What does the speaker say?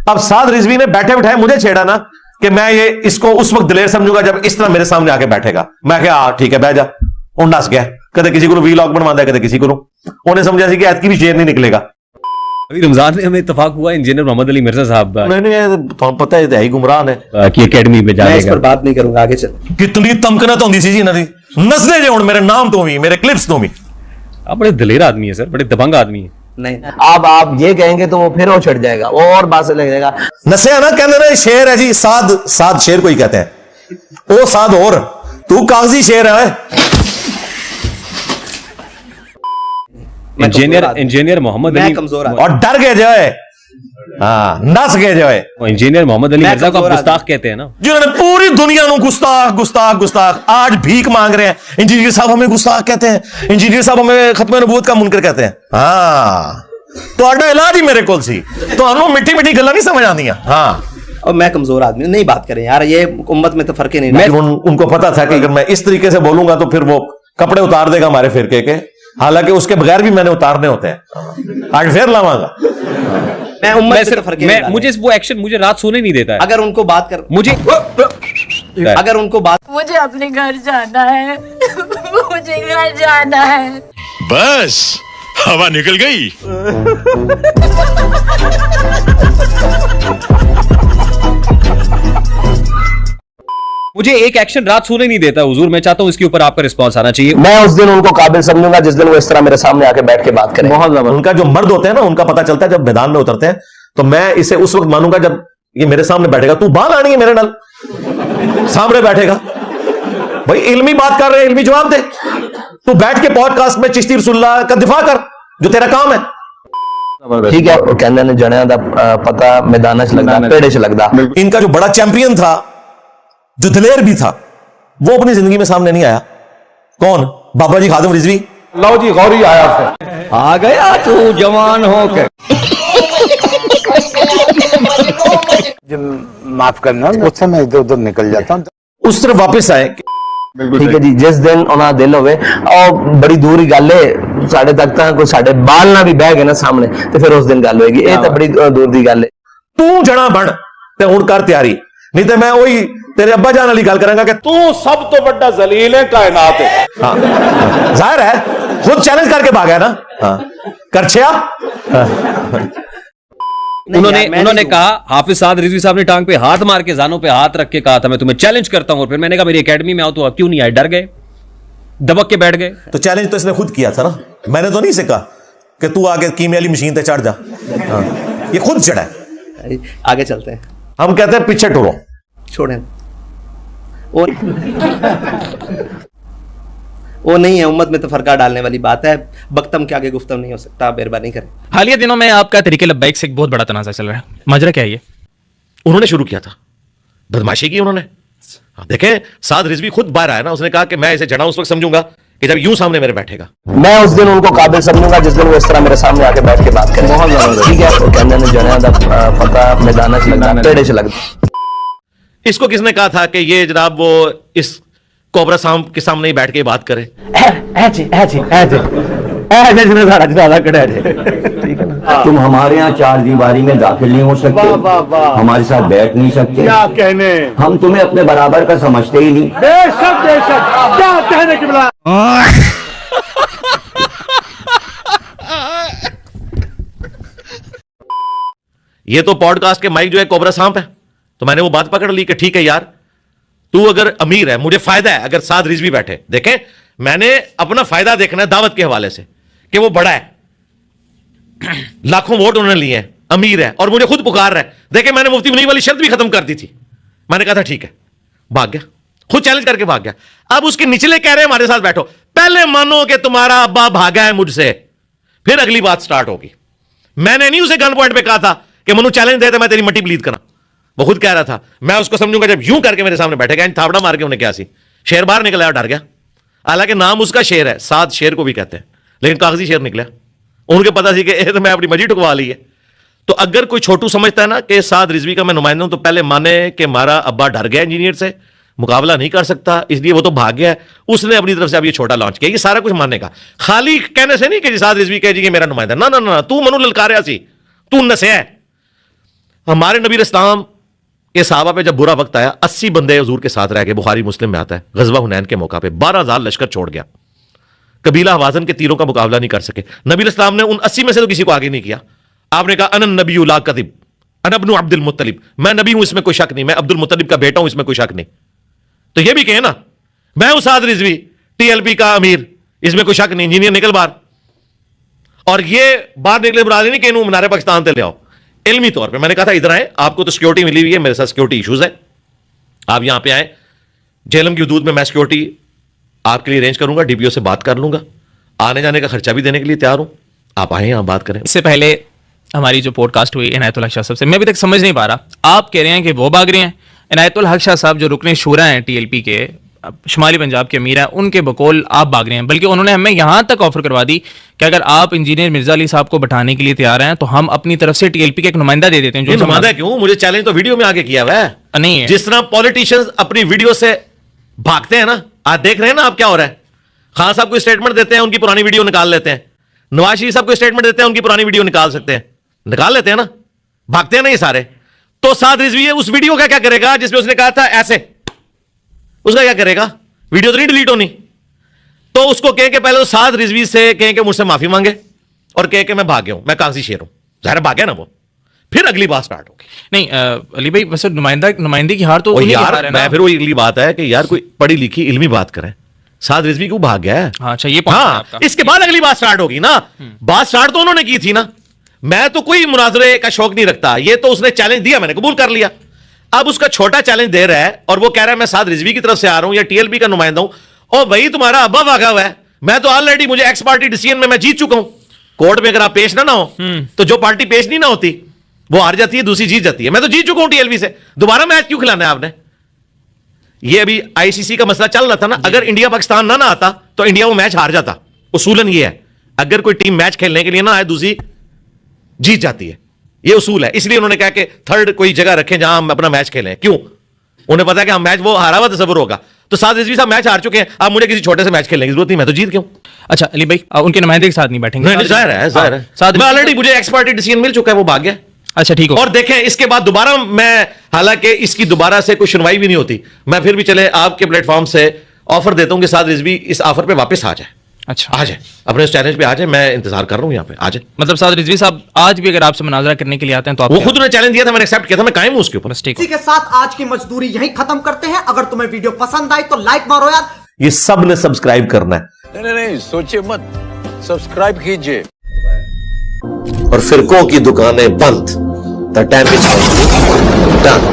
अब साद रिजवी ने बैठे बैठाए मुझे छेड़ा ना कि मैं ये इसको उस वक्त दिलेर समझूंगा जब इस तरह मेरे सामने आके बैठेगा। मैं क्या ठीक है बह जा, और नस गया। कदे किसी को वीलॉग बनवाता है, कदे किसी को उन्हें समझा सी कि ऐत की भी शेर नहीं निकलेगा। अभी रमजान में हमें इत्तेफाक हुआ इंजीनियर मोहम्मद अली मिर्जा साहब नहीं पता है ही गुमराह है की अकेडमी में जाने इस पर बात नहीं करूंगा, आगे चल। कितनी तमकनत होती सी जी इन्हां दी, नसदे जे हुण मेरे नाम तो भी, मेरे क्लिप्स तो भी। आप बड़े दलेर आदमी है सर, बड़े दबंग आदमी है। नहीं, अब आप ये कहेंगे तो वो फिर वो छट जाएगा और बात से लग जाएगा। नसे ना कहते ना शेर है जी, साद शेर को ही कहते हैं। ओ साद और तू कागजी शेर है। इंजीनियर मोहम्मद अली कमजोर और डर गए जो है, हाँ नस गए जो है। इंजीनियर मोहम्मद अली मिर्जा को आप गुस्ताख कहते हैं ना, जिन्होंने पूरी दुनिया को गुस्ताख गुस्ताख गुस्ताख आज भीख मांग रहे हैं। इंजीनियर साहब हमें गुस्ताख कहते हैं, इंजीनियर साहब हमें खत्म नबूवत का मुनकर कहते हैं। हाँ तो आडा इलाज ही मेरे को सी तो हम मिट्टी मिट्टी गल्ला नहीं समझ आती। हाँ और मैं कमजोर आदमी नहीं, बात करें यार, ये उम्मत में तो फर्क ही नहीं। मैं उनको पता था कि अगर मैं इस तरीके से बोलूंगा तो फिर वो कपड़े उतार देगा हमारे फिरके के, हालांकि उसके बगैर भी मैंने उतारने होते हैं। आज फिर लावांगा मैं उम्मत से फर्क नहीं। मुझे वो एक्शन मुझे रात सोने नहीं देता है। अगर उनको बात कर मुझे अपने घर जाना है मुझे घर जाना है। बस हवा निकल गई। मुझे एक एक्शन रात सोने नहीं देता हुजूर, मैं चाहता हूं इसके ऊपर आपका रिस्पांस आना चाहिए। मैं उस दिन उनको काबिल समझूंगा जिस दिन वो इस तरह मेरे सामने आके बैठ के बात करें। बहुत जबरदस्त। उनका जो मर्द होते हैं ना, उनका पता चलता है जब मैदान में उतरते हैं। तो मैं इसे उस वक्त मानूंगा जब ये मेरे सामने बैठेगा। तू बाल आनी है मेरे नाल सामने बैठेगा, भाई इल्मी बात कर रहे हैं, इल्मी जवाब दे। तू बैठ के पॉडकास्ट में चिश्ती रसूलुल्लाह का दिफा कर, जो तेरा काम है। ठीक है, कहने ने जने दा पता मैदान च लगदा, पेड़े च लगदा। इनका जो बड़ा चैंपियन था, जो दिलेर भी था, वो अपनी जिंदगी में सामने नहीं आया। कौन? बाबा जी खादिम रिजवी। लो जी गौरी आया थे, आ गया तू जवान होकर। माफ करना, उससे मैं इधर उधर निकल जाता हूँ। उस तरफ वापस आए। ठीक है जी, जिस दिन उन्हें दिल होवे और बड़ी दूर ही गल है साढ़े तक तक कोई साढ़े बाल ना भी बह गए ना सामने, तो फिर उस दिन गल होएगी। ये तो बड़ी दूर दी गल है। तू जड़ा बन ते हुण कर तैयारी, नहीं तो मैं वही तेरे अब्बा जान वाली गल करांगा कि तू सब तो बड़ा जलील है कायनात है। हाँ जाहिर है, खुद चैलेंज करके भागा है ना। हाँ करछिया। उन्होंने कहा, हाफिज साद रिजवी साहब ने टांग पे हाथ मार के जानों पे हाथ रख के कहा था मैं तुम्हें चैलेंज करता हूं। और फिर मैंने कहा मेरी एकेडमी में आओ, तो क्यों नहीं आए? डर गए, दबक के बैठ गए। तो चैलेंज तो इसने खुद किया था ना, मैंने तो नहीं सिखा कि तू आगे कीमे वाली मशीन पे चढ़ जा। हाँ, ये खुद चढ़ा है। आगे चलते हैं। हम कहते हैं पीछे टुरो, छोड़ें। वो नहीं है, उम्मत में तो फर्का डालने वाली बात है। बख्तम के आगे गुफ्तम नहीं हो सकता, मेहरबानी करें। हालिया दिनों में आपका तरीके लब्बैक से एक बहुत बड़ा तनाज़ा चल रहा है, मजरा क्या है ये? उन्होंने शुरू किया था, बदमाशी की उन्होंने। देखें साद रिजवी खुद बाहर आया ना, उसने कहा कि मैं इसे जड़ा उस वक्त समझूंगा कि जब यूं सामने मेरे बैठेगा। मैं उस दिन उनको काबिल समझूंगा जिस दिन वो इस तरह मेरे सामने आके बैठ के बात करें। बहुत जबरदस्त। ठीक है, कहने ने जने दा पता मैदान च लगदा, पेड़े च लगदा। इसको किसने कहा था कि ये जनाब वो इस कोबरा सांप के सामने ही बैठ के बात करे? तुम हमारे यहाँ चार दीवारी में दाखिल नहीं हो सकते, हमारे साथ बैठ नहीं सकते। क्या कहने, हम तुम्हें अपने बराबर का समझते ही नहीं। बेशक बेशक, क्या कहने की बला। ये तो पॉडकास्ट के माइक जो है कोबरा सांप है। तो मैंने वो बात पकड़ ली कि ठीक है यार, तू अगर अमीर है, मुझे फायदा है अगर साद रिजवी बैठे। देखें मैंने अपना फायदा देखना है दावत के हवाले से कि वो बड़ा है, लाखों वोट उन्होंने लिए हैं, अमीर है और मुझे खुद पुकार रहा है। देखें मैंने मुफ्ती मुनीर वाली शर्त भी खत्म कर दी थी। मैंने कहा था ठीक है, भाग गया, खुद चैलेंज करके भाग गया। अब उसके निचले कह रहे हैं हमारे साथ बैठो। पहले मानो कि तुम्हारा अब्बा भागा है मुझसे, फिर अगली बात स्टार्ट होगी। मैंने नहीं उसे गन पॉइंट पे कहा था कि मनु चैलेंज दे तो मैं तेरी मट्टी प्लीज करा। वो खुद कह रहा था मैं उसको समझूंगा जब यूं करके मेरे सामने बैठेगा। थावड़ा मार के उन्हें क्या सी शेर बाहर निकला और डर गया। हालांकि नाम उसका शेर है, साद शेर को भी कहते हैं, लेकिन कागजी शेर निकला। उनके पता सी कि तो मैं अपनी मजी टुकवा ली है। तो अगर कोई छोटू समझता है ना कि साद रिजवी का मैं नुमाइंदा हूं, तो पहले माने कि हमारा अब्बा डर गया इंजीनियर से, मुकाबला नहीं कर सकता, इसलिए वो तो भाग गया है। उसने अपनी तरफ से अब ये छोटा लॉन्च किया। ये सारा कुछ मानने का, खाली कहने से नहीं कि साद रिजवी कह जी मेरा नुमाइंदा। ना ना ना, तू मनु ललकारिया सी, तू नसिया है। हमारे नबी इस्लाम के सहाबा पे जब बुरा वक्त आया, 80 बंदे हुजूर के साथ रह गए। बुखारी मुस्लिम में आता है, गजवा हुनैन के मौका पे 12,000 लश्कर छोड़ गया। कबीला हवाजन के तीरों का मुकाबला नहीं कर सके। नबी इस्लाम ने उन 80 में से तो किसी को आगे नहीं किया। आपने कहा अनन नबी ला कदिब अन इब्नु अब्दुल मुत्तलिब, मैं नबी हूं, इसमें कोई शक नहीं, मैं अब्दुल मुत्तलिब का बेटा हूं, इसमें कोई शक नहीं। तो ये भी कहे ना, मैं हूं साद रिजवी, टीएलपी का अमीर, इसमें कोई शक नहीं, इंजीनियर निकल बाहर। और ये बाहर निकले बुरा नहीं कहूं मीनार पाकिस्तान ले आओ। इल्मी तौर पे मैंने कहा था इधर आए, आपको तो सिक्योरिटी मिली हुई है, मेरे साथ सिक्योरिटी इश्यूज है, आप यहां पे आए, जेलम की हदूद में मैं सिक्योरिटी आपके लिए अरेंज करूंगा, डीपीओ से बात कर लूंगा, आने जाने का खर्चा भी देने के लिए तैयार हूं, आप आए यहां बात करें। इससे पहले हमारी जो पॉडकास्ट हुई इनायतुल हक शाह साहब से, मैं अभी तक समझ नहीं पा रहा, आप कह रहे हैं कि वो भाग रहे हैं, इनायतुल हक शाह साहब जो रुकने शूरा हैं टीएलपी के, शुमाली पंजाब के अमीर हैं, उनके बकौल आप भाग रहे हैं, बल्कि उन्होंने हमें यहां तक ऑफर करवा दी कि अगर आप इंजीनियर मिर्जा अली साहब को बैठाने के लिए तैयार हैं तो हम अपनी तरफ से टीएलपी का एक नुमाइंदा दे देते हैं। जो नुमाइंदा क्यों, मुझे चैलेंज तो वीडियो में आगे किया हुआ है। नहीं है। जिस तरह पॉलिटिशियंस अपनी वीडियो से भागते हैं ना, आज देख रहे हैं ना आप क्या हो रहा है। खान साहब को स्टेटमेंट देते हैं, उनकी पुरानी वीडियो निकाल लेते हैं। नवाज शरीफ साहब को स्टेटमेंट देते हैं, उनकी पुरानी वीडियो निकाल सकते हैं, निकाल लेते हैं ना, भागते हैं ना ये सारे। तो साद रिजवी उस वीडियो का क्या करेगा जिसमें उसने कहा था ऐसे, उसका क्या करेगा? वीडियो तो नहीं डिलीट होनी। तो उसको कहें कि पहले तो साद रिजवी से कहें कि मुझसे माफी मांगे और कहें कि मैं भाग गया हूं, मैं कागजी शेर हूं, जाहिर भाग गया ना वो, फिर अगली बात स्टार्ट होगी। नहीं अली भाई, वैसे नुमाइंदगी की हार तो उन्हीं की हार यार है ना। मैं फिर वो अगली बात है कि यार कोई पढ़ी लिखी इल्मी बात करें, साद रिजवी क्यों भाग गया है? हाँ, अच्छा ये point है हाँ, आपका। इसके बाद अगली बात स्टार्ट होगी ना। बात स्टार्ट तो उन्होंने की थी ना, मैं तो कोई मुनाजरे का शौक नहीं रखता, ये तो उसने चैलेंज दिया, मैंने कबूल कर लिया। अब उसका छोटा चैलेंज दे रहा है और वो कह रहा है मैं साद रिजवी की तरफ से आ रहा हूं या टीएलपी का नुमाइंदा हूं। और भाई तुम्हारा अब्बा भागा हुआ है, मैं तो ऑलरेडी मुझे एक्स पार्टी डिसीजन में मैं जीत चुका हूं। कोर्ट में अगर आप पेश ना हो तो जो पार्टी पेश नहीं ना होती वो हार जाती है, दूसरी जीत जाती है। मैं तो जीत चुका हूं टीएलपी से, दोबारा मैच क्यों खिलाना है आपने? ये अभी आईसीसी का मसला चल रहा था ना, अगर इंडिया पाकिस्तान ना आता तो इंडिया वो मैच हार जाता। उसूलन ये है, अगर कोई टीम मैच खेलने के लिए ना आए दूसरी जीत जाती है, ये उसूल है। इसलिए उन्होंने कहा कि थर्ड कोई जगह रखें जहां हम अपना मैच खेलें। क्यों? उन्हें पता है कि हम मैच वो हारा हुआ तस्वर होगा। तो साद रिजवी साहब मैच हार चुके हैं, अब मुझे किसी छोटे से मैच खेलने की जरूरत नहीं, मैं तो जीत गया हूं। अच्छा अली भाई, उनके नुमाइंदे के साथ नहीं बैठेंगे? नहीं, जाहिर है, जाहिर है। साद मैं ऑलरेडी मुझे एक्स पार्टी डिसीजन मिल चुका है, वो भाग गया। अच्छा ठीक हो। और देखें इसके बाद दोबारा मैं, हालांकि इसकी दोबारा से कोई सुनवाई भी नहीं होती, मैं फिर भी चले आपके प्लेटफॉर्म से ऑफर देता हूं कि साद रिजवी इस ऑफर पे वापस आ जाए। अच्छा आ जाए, अपने उस चैलेंज पे आ जाए, मैं इंतजार कर रहा हूं यहां पे, आ जाए। मतलब साद रिजवी साहब आज भी अगर आपसे मुनाजरा करने के लिए आते हैं तो आप वो क्या- खुद ने चैलेंज दिया था, मैंने एक्सेप्ट किया था, मैं कायम हूं उसके ऊपर। बस ठीक इसी के साथ आज की मजदूरी यहीं खत्म करते हैं। अगर तुम्हें वीडियो पसंद आई तो लाइक मारो यार। ये सब ने सब्सक्राइब करना है नहीं सोचिए मत, सब्सक्राइब कीजिए। और फिरकों की दुकानें बंद। The time is done.